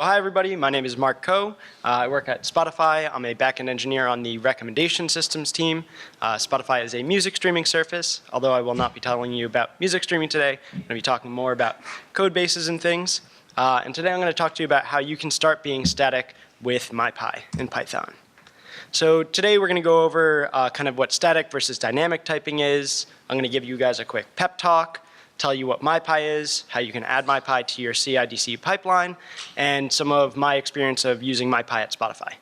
Well, hi everybody, my name is Mark Coe. I work at Spotify. I'm a backend engineer on the recommendation systems team. Spotify is a music streaming service, although I will not be telling you about music streaming today. I'm going to be talking more about code bases and things. And today I'm going to talk to you about how you can start being static with MyPy in Python. So today we're going to go over kind of what static versus dynamic typing is. I'm going to give you guys a quick pep talk, tell you what MyPy is, how you can add MyPy to your CI/CD pipeline, and some of my experience of using MyPy at Spotify.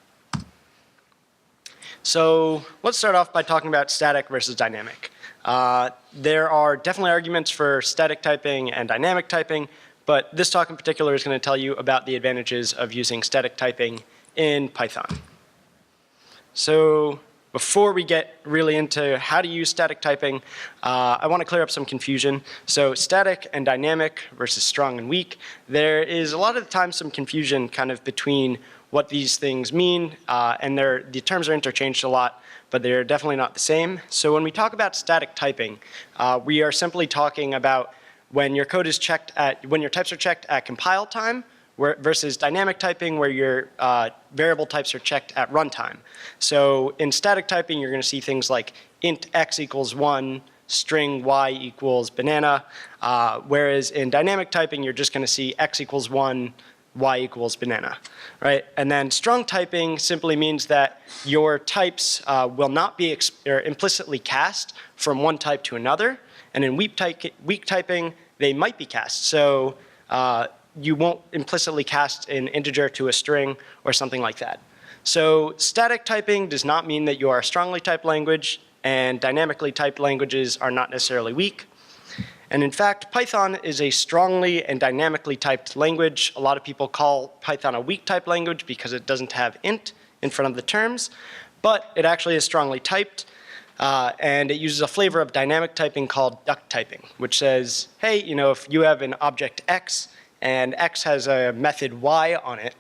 So let's start off by talking about static versus dynamic. There are definitely arguments for static typing and dynamic typing, but this talk in particular is going to tell you about the advantages of using static typing in Python. So before we get really into how to use static typing, I want to clear up some confusion. So static and dynamic versus strong and weak, there is a lot of the time some confusion kind of between what these things mean, and the terms are interchanged a lot, but they're definitely not the same. So when we talk about static typing, we are simply talking about when your code is checked when your types are checked at compile time, versus dynamic typing where your variable types are checked at runtime. So in static typing, you're going to see things like int x equals 1, string y equals banana, whereas in dynamic typing, you're just going to see x equals 1, y equals banana, right? And then strong typing simply means that your types will not be implicitly cast from one type to another, and in weak typing, they might be cast. So you won't implicitly cast an integer to a string or something like that. So static typing does not mean that you are a strongly typed language, and dynamically typed languages are not necessarily weak. And in fact, Python is a strongly and dynamically typed language. A lot of people call Python a weak typed language because it doesn't have int in front of the terms, but it actually is strongly typed. And it uses a flavor of dynamic typing called duck typing, which says, hey, if you have an object x, and x has a method y on it,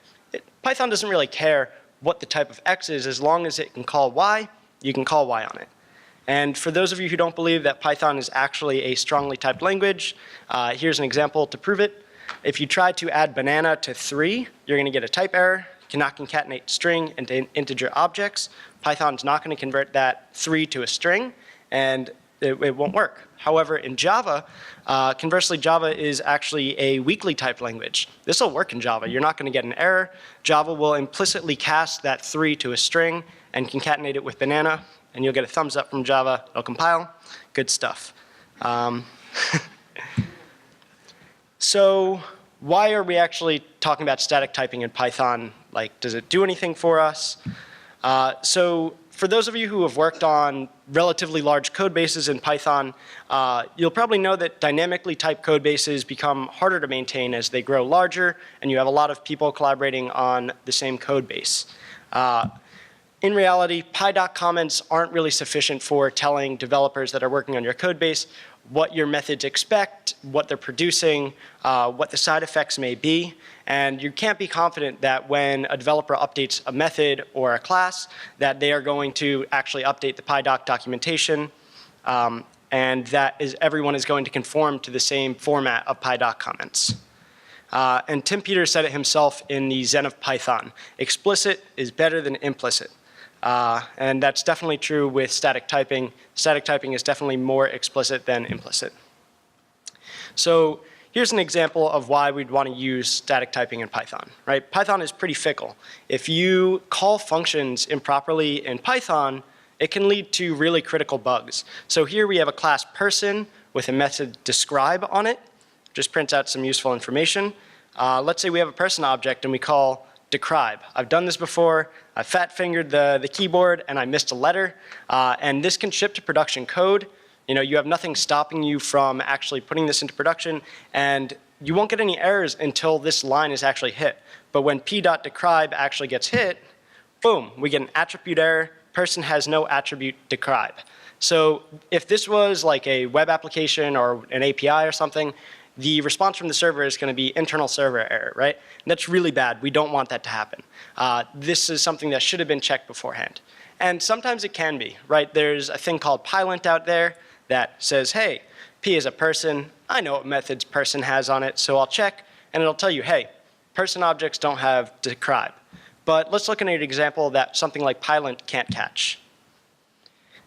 Python doesn't really care what the type of x is. As long as it can call y, you can call y on it. And for those of you who don't believe that Python is actually a strongly typed language, here's an example to prove it. If you try to add banana to 3, you're going to get a type error. You cannot concatenate string into integer objects. Python's not going to convert that 3 to a string, and it won't work. However, in Java, conversely, Java is actually a weakly typed language. This will work in Java. You're not going to get an error. Java will implicitly cast that 3 to a string and concatenate it with banana, and you'll get a thumbs up from Java. It'll compile. Good stuff. So why are we actually talking about static typing in Python? Like, does it do anything for us? So for those of you who have worked on relatively large code bases in Python, you'll probably know that dynamically typed code bases become harder to maintain as they grow larger, and you have a lot of people collaborating on the same code base. In reality, PyDoc comments aren't really sufficient for telling developers that are working on your code base what your methods expect, what they're producing, what the side effects may be. And you can't be confident that when a developer updates a method or a class, that they are going to actually update the PyDoc documentation, and that everyone is going to conform to the same format of PyDoc comments. And Tim Peters said it himself in the Zen of Python: explicit is better than implicit. And that's definitely true with static typing. Static typing is definitely more explicit than implicit. So here's an example of why we'd want to use static typing in Python, right? Python is pretty fickle. If you call functions improperly in Python, it can lead to really critical bugs. So here we have a class person with a method describe on it. Just prints out some useful information. Let's say we have a person object and we call describe. I've done this before. I fat-fingered the keyboard and I missed a letter. And this can ship to production code. You have nothing stopping you from actually putting this into production, and you won't get any errors until this line is actually hit. But when p.describe actually gets hit, boom, we get an attribute error. Person has no attribute describe. So if this was like a web application or an API or something, the response from the server is going to be internal server error, right? And that's really bad. We don't want that to happen. This is something that should have been checked beforehand. And sometimes it can be, right? There's a thing called pylint out there that says, hey, P is a person. I know what methods person has on it, so I'll check, and it'll tell you, hey, person objects don't have describe. But let's look at an example that something like pylint can't catch.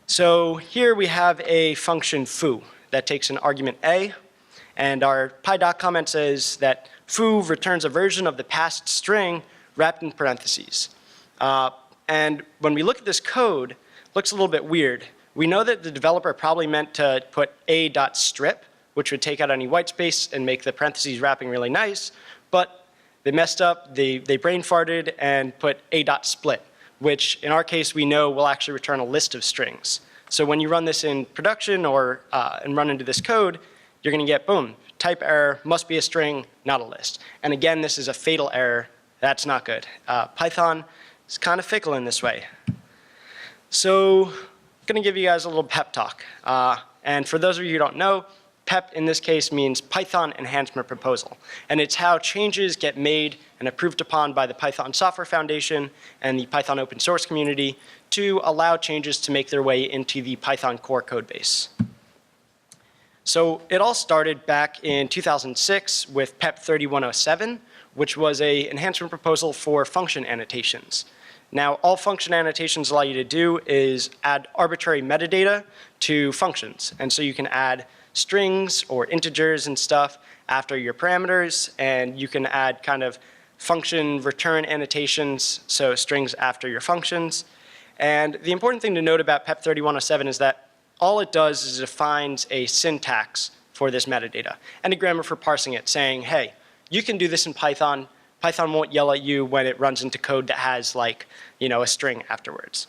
So here we have a function foo that takes an argument a, and our py.doc comment says that foo returns a version of the passed string wrapped in parentheses. And when we look at this code, it looks a little bit weird. We know that the developer probably meant to put a.strip, which would take out any white space and make the parentheses wrapping really nice, but they messed up, they brain farted and put a.split, which in our case we know will actually return a list of strings. So when you run this in production or and run into this code, you're going to get, boom, type error, must be a string, not a list. And again, this is a fatal error. That's not good. Python is kind of fickle in this way. So I'm going to give you guys a little pep talk. And for those of you who don't know, PEP in this case means Python Enhancement Proposal. And it's how changes get made and approved upon by the Python Software Foundation and the Python open source community to allow changes to make their way into the Python core code base. So it all started back in 2006 with PEP 3107, which was an enhancement proposal for function annotations. Now, all function annotations allow you to do is add arbitrary metadata to functions. And so you can add strings or integers and stuff after your parameters, and you can add kind of function return annotations, so strings after your functions. And the important thing to note about PEP 3107 is that all it does is it defines a syntax for this metadata and a grammar for parsing it, saying, hey, you can do this in Python. Python won't yell at you when it runs into code that has like, a string afterwards.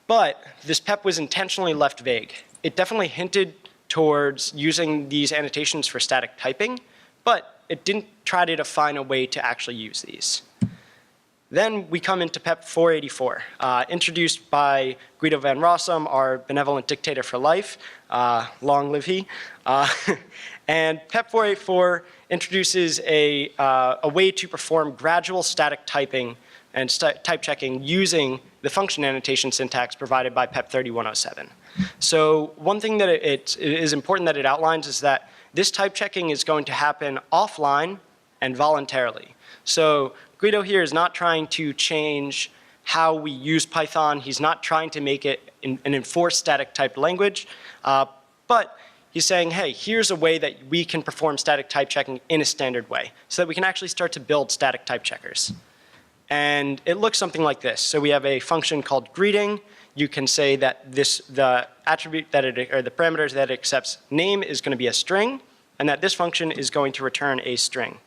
But this PEP was intentionally left vague. It definitely hinted towards using these annotations for static typing, but it didn't try to define a way to actually use these. Then we come into PEP 484, introduced by Guido van Rossum, our benevolent dictator for life. Long live he. And PEP 484 introduces a way to perform gradual static typing and type checking using the function annotation syntax provided by PEP 3107. So one thing that it is important that it outlines is that this type checking is going to happen offline and voluntarily. So Guido here is not trying to change how we use Python. He's not trying to make it an enforced static typed language, but he's saying, hey, here's a way that we can perform static type checking in a standard way so that we can actually start to build static type checkers. And it looks something like this. So we have a function called greeting. You can say that the attribute that or the parameters that it accepts name is going to be a string, and that this function is going to return a string.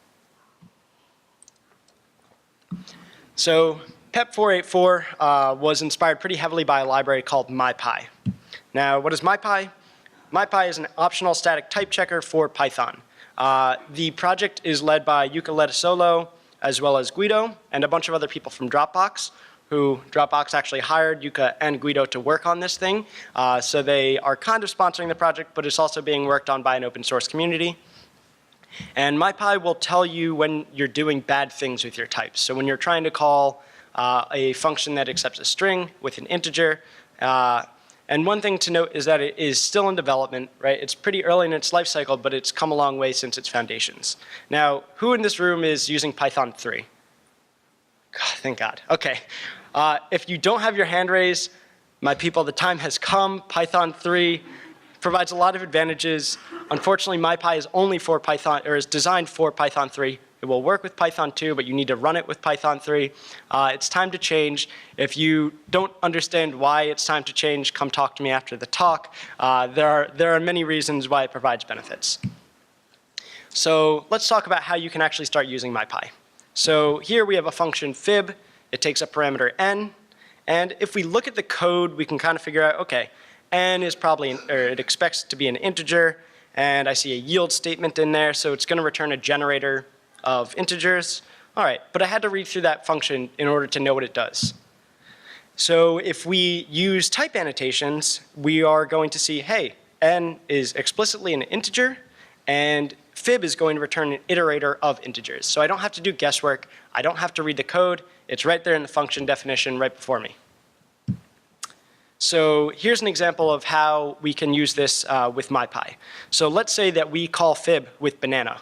So PEP 484 was inspired pretty heavily by a library called MyPy. Now, what is MyPy? MyPy is an optional static type checker for Python. The project is led by Yuka Letasolo, as well as Guido, and a bunch of other people from Dropbox, who Dropbox actually hired Yuka and Guido to work on this thing. So they are kind of sponsoring the project, but it's also being worked on by an open source community. And MyPy will tell you when you're doing bad things with your types. So when you're trying to call a function that accepts a string with an integer, and one thing to note is that it is still in development, right? It's pretty early in its life cycle, but it's come a long way since its foundations. Now, who in this room is using Python 3? God, thank God. Okay. If you don't have your hand raised, my people, the time has come. Python 3 provides a lot of advantages. Unfortunately, MyPy is only for Python, or is designed for Python 3. It will work with Python 2, but you need to run it with Python 3. It's time to change. If you don't understand why it's time to change, come talk to me after the talk. There are many reasons why it provides benefits. So let's talk about how you can actually start using MyPy. So here we have a function fib. It takes a parameter n. And if we look at the code, we can kind of figure out, okay, n is probably, or it expects to be an integer. And I see a yield statement in there, so it's going to return a generator of integers. All right, but I had to read through that function in order to know what it does. So if we use type annotations, we are going to see, hey, n is explicitly an integer, and fib is going to return an iterator of integers. So I don't have to do guesswork. I don't have to read the code. It's right there in the function definition right before me. So here's an example of how we can use this with MyPy. So let's say that we call fib with banana.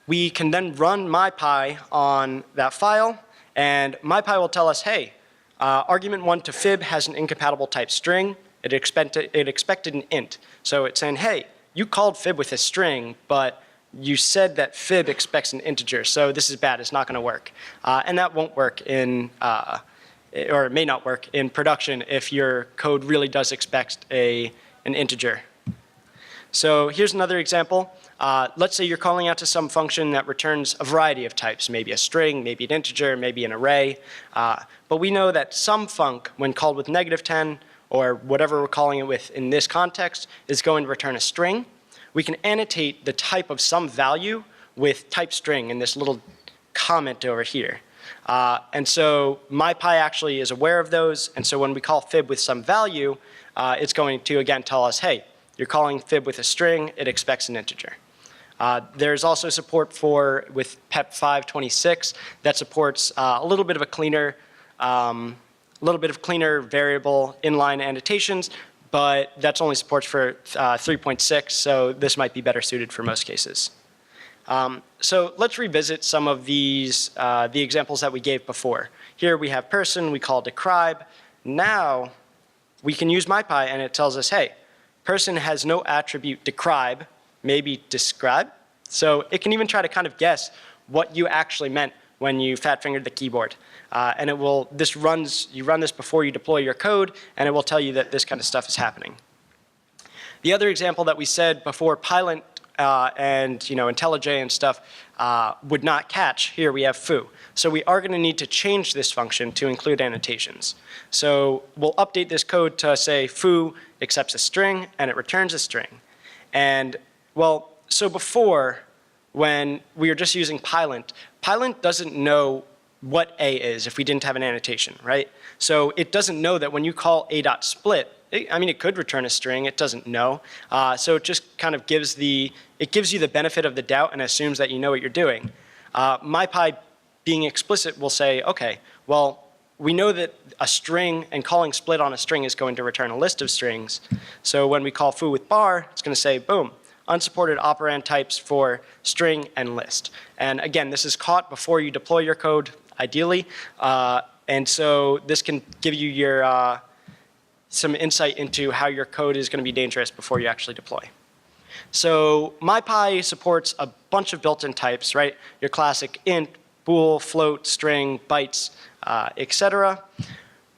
We can then run MyPy on that file, and MyPy will tell us, hey, argument 1 to fib has an incompatible type string. It expected an int. So it's saying, hey, you called fib with a string, but you said that fib expects an integer, so this is bad, it's not going to work. And that won't work in, or it may not work in production if your code really does expect an integer. So here's another example. Let's say you're calling out to some function that returns a variety of types, maybe a string, maybe an integer, maybe an array. But we know that some func, when called with -10, or whatever we're calling it with in this context, is going to return a string. We can annotate the type of some value with type string in this little comment over here. And so MyPy actually is aware of those, and so when we call fib with some value, it's going to again tell us, hey, you're calling fib with a string, it expects an integer. There's also support for, with PEP 526, that supports a little bit of cleaner variable inline annotations, but that's only supports for 3.6, so this might be better suited for most cases. So let's revisit some of these, the examples that we gave before. Here we have person, we call describe. Now we can use MyPy and it tells us, hey, person has no attribute describe, maybe describe. So it can even try to kind of guess what you actually meant when you fat-fingered the keyboard. And it will, you run this before you deploy your code, and it will tell you that this kind of stuff is happening. The other example that we said before, Pylint and IntelliJ and stuff would not catch, here we have foo. So we are going to need to change this function to include annotations. So we'll update this code to say foo accepts a string, and it returns a string. And well, so before, when we were just using Pylint, Pylint doesn't know what A is if we didn't have an annotation, right? So it doesn't know that when you call a.split, I mean, it could return a string, it doesn't know. So it just kind of gives you the benefit of the doubt and assumes that you know what you're doing. MyPy being explicit will say, okay, well, we know that a string and calling split on a string is going to return a list of strings. So when we call foo with bar, it's going to say, boom, unsupported operand types for string and list. And again, this is caught before you deploy your code, ideally. And so this can give you your, some insight into how your code is going to be dangerous before you actually deploy. So MyPy supports a bunch of built-in types, right? Your classic int, bool, float, string, bytes, etc.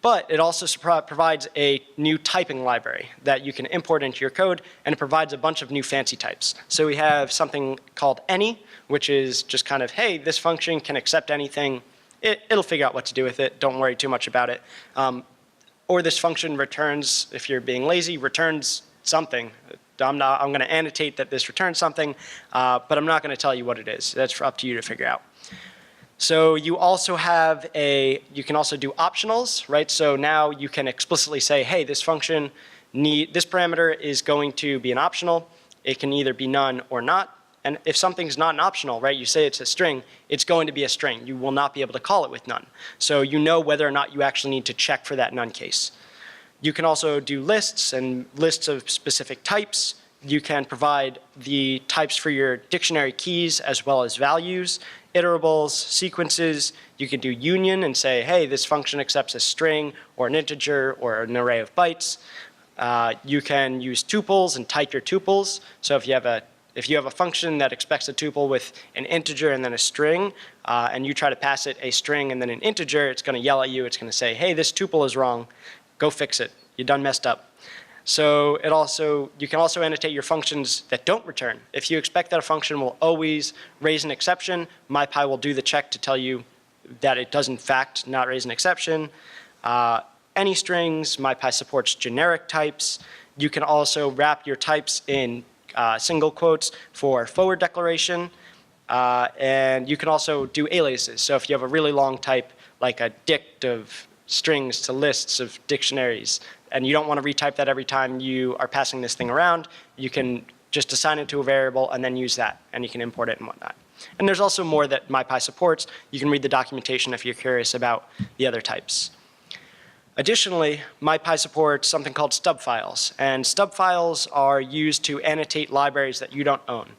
But it also provides a new typing library that you can import into your code, and it provides a bunch of new fancy types. So we have something called any, which is just kind of, hey, this function can accept anything. It'll figure out what to do with it. Don't worry too much about it. Or this function returns, if you're being lazy, returns something. I'm going to annotate that this returns something, but I'm not going to tell you what it is. That's up to you to figure out. So you also have you can also do optionals, right? So now you can explicitly say, hey, this function, this parameter is going to be an optional. It can either be none or not. And if something's not an optional, right, you say it's a string, it's going to be a string. You will not be able to call it with none. So you know whether or not you actually need to check for that none case. You can also do lists and lists of specific types. You can provide the types for your dictionary keys as well as values, iterables, sequences. You can do union and say, hey, this function accepts a string or an integer or an array of bytes. You can use tuples and type your tuples. So if you have a function that expects a tuple with an integer and then a string, and you try to pass it a string and then an integer, it's going to yell at you. It's going to say, hey, this tuple is wrong. Go fix it. You done messed up. So you can also annotate your functions that don't return. If you expect that a function will always raise an exception, MyPy will do the check to tell you that it does in fact not raise an exception. Any strings, MyPy supports generic types. You can also wrap your types in single quotes for forward declaration. And you can also do aliases. So if you have a really long type, like a dict of strings to lists of dictionaries, and you don't want to retype that every time you are passing this thing around, you can just assign it to a variable and then use that, and you can import it and whatnot. And there's also more that MyPy supports. You can read the documentation if you're curious about the other types. Additionally, MyPy supports something called stub files, and stub files are used to annotate libraries that you don't own.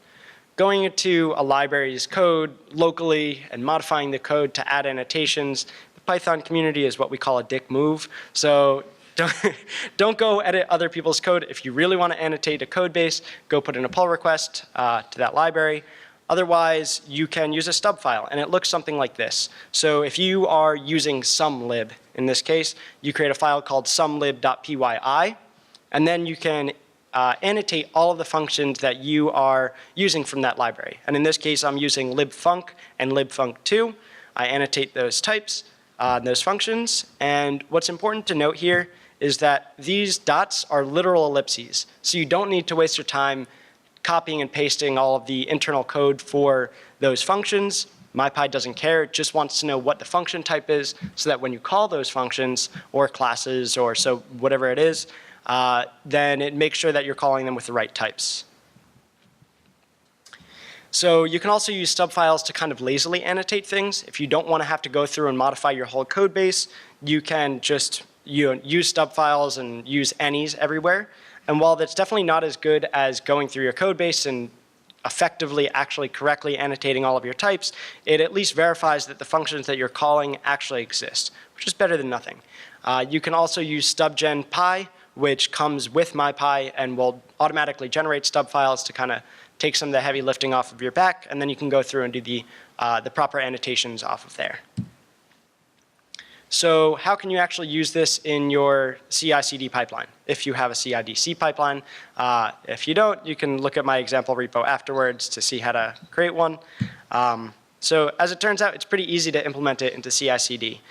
going into a library's code locally and modifying the code to add annotations, the Python community is what we call a dick move. So don't go edit other people's code. If you really want to annotate a code base, go put in a pull request to that library. Otherwise, you can use a stub file, and it looks something like this. So if you are using sumlib, in this case, you create a file called sumlib.pyi, and then you can annotate all of the functions that you are using from that library. And in this case, I'm using libfunc and libfunc2. I annotate those types, those functions, and what's important to note here is that these dots are literal ellipses. So you don't need to waste your time copying and pasting all of the internal code for those functions. MyPy doesn't care, it just wants to know what the function type is so that when you call those functions or classes or so whatever it is, then it makes sure that you're calling them with the right types. So you can also use stub files to kind of lazily annotate things. If you don't want to have to go through and modify your whole code base, you can just use stub files and use any's everywhere. And while that's definitely not as good as going through your code base and effectively actually correctly annotating all of your types, it at least verifies that the functions that you're calling actually exist, which is better than nothing. You can also use stubgen.py, which comes with MyPy and will automatically generate stub files to kind of take some of the heavy lifting off of your back, and then you can go through and do the proper annotations off of there. So how can you actually use this in your CI/CD pipeline, if you have a CI/DC pipeline? If you don't, you can look at my example repo afterwards to see how to create one. So as it turns out, it's pretty easy to implement it into CI/CD.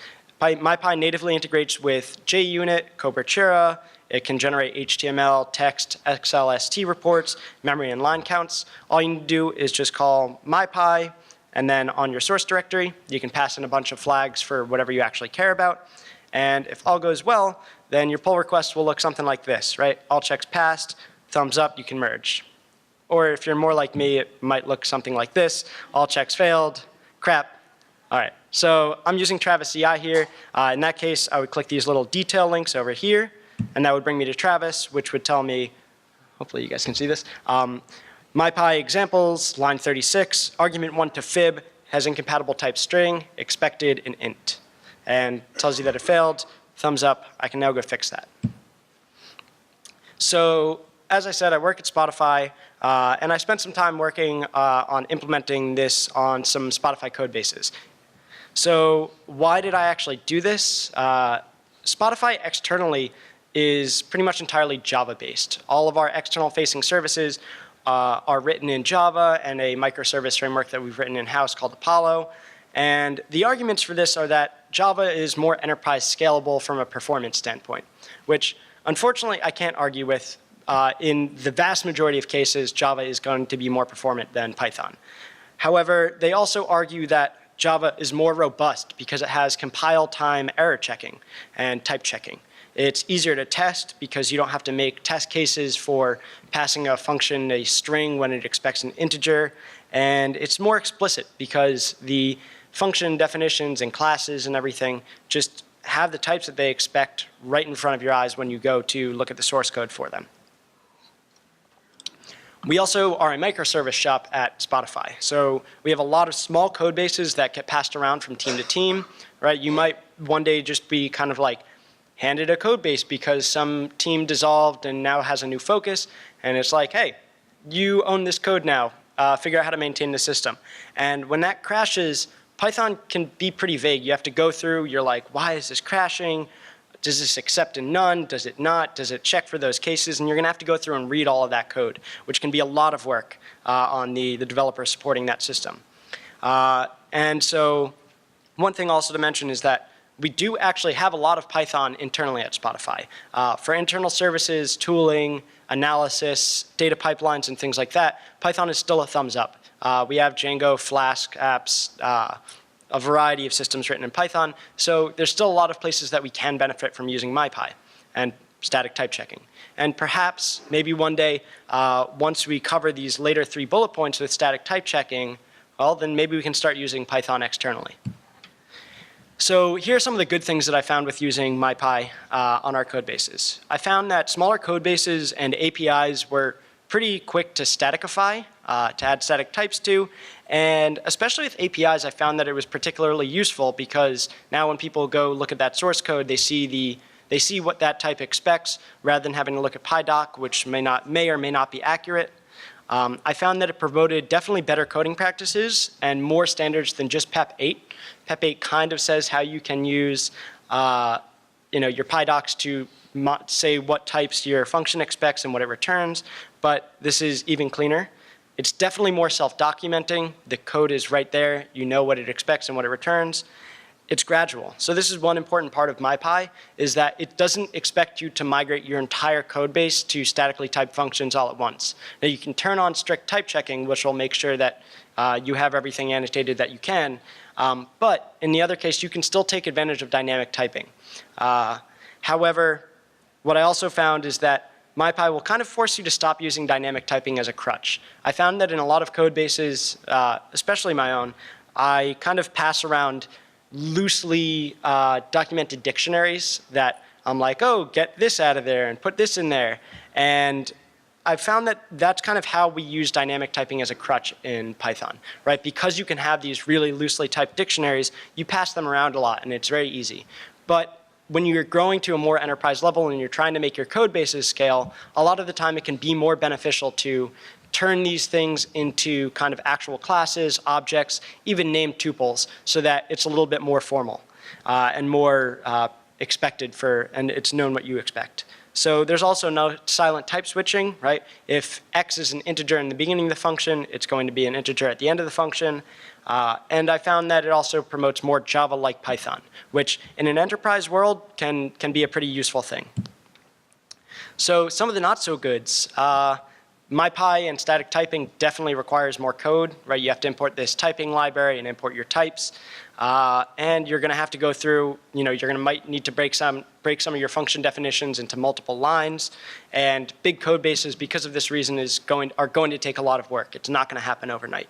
MyPy natively integrates with JUnit, Cobertura. It can generate HTML, text, XLST reports, memory and line counts. All you need to do is just call MyPy, and then on your source directory, you can pass in a bunch of flags for whatever you actually care about. And if all goes well, then your pull request will look something like this, right? All checks passed, thumbs up, you can merge. Or if you're more like me, it might look something like this. All checks failed, crap. All right, so I'm using Travis CI here. In that case, I would click these little detail links over here, and that would bring me to Travis, which would tell me, hopefully you guys can see this, MyPy examples, line 36, argument 1 to fib, has incompatible type string, expected an int. And tells you that it failed, thumbs up, I can now go fix that. So as I said, I work at Spotify, and I spent some time working on implementing this on some Spotify code bases. So why did I actually do this? Spotify externally is pretty much entirely Java-based. All of our external-facing services are written in Java and a microservice framework that we've written in-house called Apollo. And the arguments for this are that Java is more enterprise scalable from a performance standpoint, which unfortunately I can't argue with. In the vast majority of cases, Java is going to be more performant than Python. However, they also argue that Java is more robust because it has compile time error checking and type checking. It's easier to test because you don't have to make test cases for passing a function a string when it expects an integer. And it's more explicit because the function definitions and classes and everything just have the types that they expect right in front of your eyes when you go to look at the source code for them. We also are a microservice shop at Spotify. So we have a lot of small code bases that get passed around from team to team, right? You might one day just be kind of like handed a code base because some team dissolved and now has a new focus, and it's like, hey, you own this code now, figure out how to maintain the system. And when that crashes, Python can be pretty vague. You have to go through, you're like, why is this crashing? Does this accept a none? Does it not? Does it check for those cases? And you're going to have to go through and read all of that code, which can be a lot of work on the developer supporting that system. And so one thing also to mention is that we do actually have a lot of Python internally at Spotify. For internal services, tooling, analysis, data pipelines, and things like that, Python is still a thumbs up. We have Django, Flask apps, a variety of systems written in Python. So there's still a lot of places that we can benefit from using MyPy and static type checking. And perhaps, maybe one day, once we cover these later 3 bullet points with static type checking, well, then maybe we can start using Python externally. So here are some of the good things that I found with using MyPy on our code bases. I found that smaller code bases and APIs were pretty quick to staticify, to add static types to. And especially with APIs, I found that it was particularly useful because now when people go look at that source code, they see what that type expects rather than having to look at PyDoc, which may or may not be accurate. I found that it promoted definitely better coding practices and more standards than just PEP 8. PEP 8 kind of says how you can use your PyDocs to say what types your function expects and what it returns, but this is even cleaner. It's definitely more self-documenting. The code is right there. You know what it expects and what it returns. It's gradual. So this is one important part of MyPy, is that it doesn't expect you to migrate your entire code base to statically typed functions all at once. Now you can turn on strict type checking, which will make sure that you have everything annotated that you can. But in the other case, you can still take advantage of dynamic typing. However, what I also found is that MyPy will kind of force you to stop using dynamic typing as a crutch. I found that in a lot of code bases, especially my own, I kind of pass around loosely documented dictionaries that I'm like, oh, get this out of there and put this in there. And I found that that's kind of how we use dynamic typing as a crutch in Python, right? Because you can have these really loosely typed dictionaries, you pass them around a lot and it's very easy. But when you're growing to a more enterprise level and you're trying to make your code bases scale, a lot of the time it can be more beneficial to turn these things into kind of actual classes, objects, even named tuples, so that it's a little bit more formal and more expected and it's known what you expect. So there's also no silent type switching, right? If x is an integer in the beginning of the function, it's going to be an integer at the end of the function. And I found that it also promotes more Java-like Python, which in an enterprise world can be a pretty useful thing. So some of the not so goods. MyPy and static typing definitely requires more code, right? You have to import this typing library and import your types. And you're going to have to go through, might need to break some of your function definitions into multiple lines. And big code bases, because of this reason, are going to take a lot of work. It's not going to happen overnight.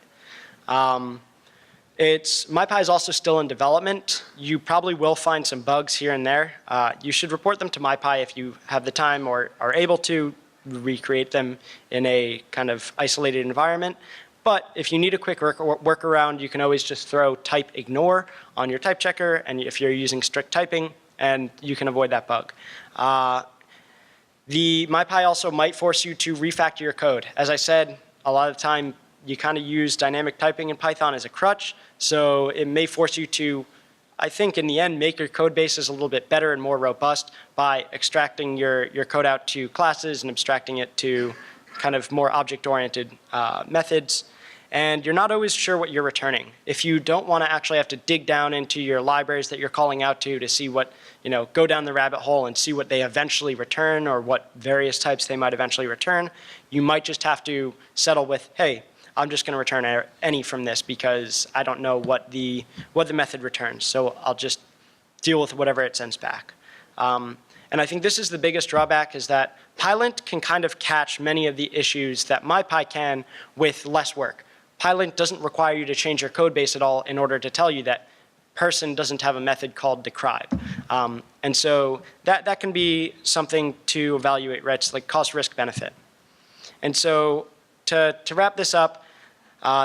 MyPy is also still in development. You probably will find some bugs here and there. You should report them to MyPy if you have the time or are able to recreate them in a kind of isolated environment. But if you need a quick workaround, you can always just throw type ignore on your type checker, and if you're using strict typing, and you can avoid that bug. The MyPy also might force you to refactor your code. As I said, a lot of the time you kind of use dynamic typing in Python as a crutch, so it may force you to, I think in the end, make your code bases a little bit better and more robust by extracting your code out to classes and abstracting it to kind of more object-oriented methods. And you're not always sure what you're returning. If you don't want to actually have to dig down into your libraries that you're calling out to see what, go down the rabbit hole and see what they eventually return or what various types they might eventually return, you might just have to settle with, hey, I'm just going to return any from this because I don't know what the method returns. So I'll just deal with whatever it sends back. And I think this is the biggest drawback, is that Pylint can kind of catch many of the issues that MyPy can with less work. Pylint doesn't require you to change your code base at all in order to tell you that person doesn't have a method called describe. And so that can be something to evaluate, right? It's like cost, risk, benefit. And so to wrap this up,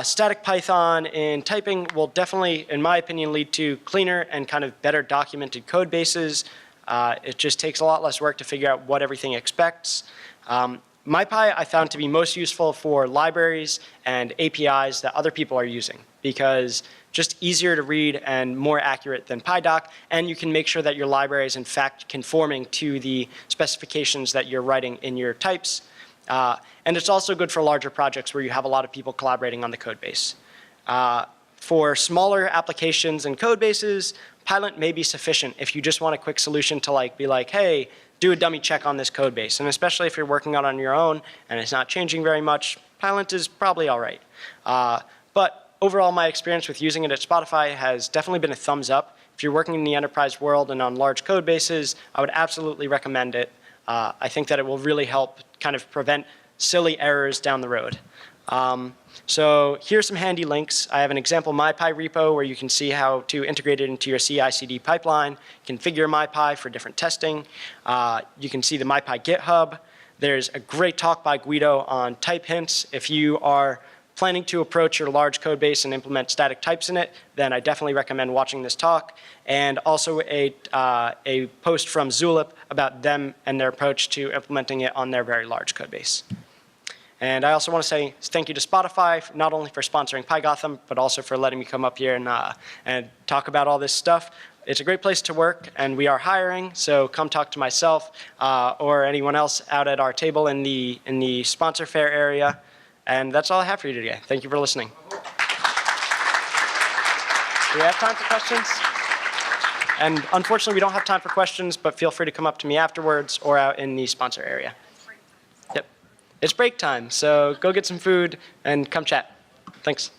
static Python in typing will definitely, in my opinion, lead to cleaner and kind of better documented code bases. It just takes a lot less work to figure out what everything expects. MyPy I found to be most useful for libraries and APIs that other people are using, because just easier to read and more accurate than PyDoc, and you can make sure that your library is in fact conforming to the specifications that you're writing in your types. And it's also good for larger projects where you have a lot of people collaborating on the code base. For smaller applications and code bases, Pylint may be sufficient if you just want a quick solution to be like, hey, do a dummy check on this code base. And especially if you're working on your own and it's not changing very much, Pylint is probably all right. But overall, my experience with using it at Spotify has definitely been a thumbs up. If you're working in the enterprise world and on large code bases, I would absolutely recommend it. I think that it will really help kind of prevent silly errors down the road. So here's some handy links. I have an example MyPy repo where you can see how to integrate it into your CI/CD pipeline, configure MyPy for different testing. You can see the MyPy GitHub. There's a great talk by Guido on type hints. If you are planning to approach your large code base and implement static types in it, then I definitely recommend watching this talk. And also a post from Zulip about them and their approach to implementing it on their very large code base. And I also want to say thank you to Spotify, not only for sponsoring PyGotham, but also for letting me come up here and talk about all this stuff. It's a great place to work, and we are hiring, so come talk to myself or anyone else out at our table in the sponsor fair area. And that's all I have for you today. Thank you for listening. Do we have time for questions? And unfortunately, we don't have time for questions, but feel free to come up to me afterwards or out in the sponsor area. Yep. It's break time, so go get some food and come chat. Thanks.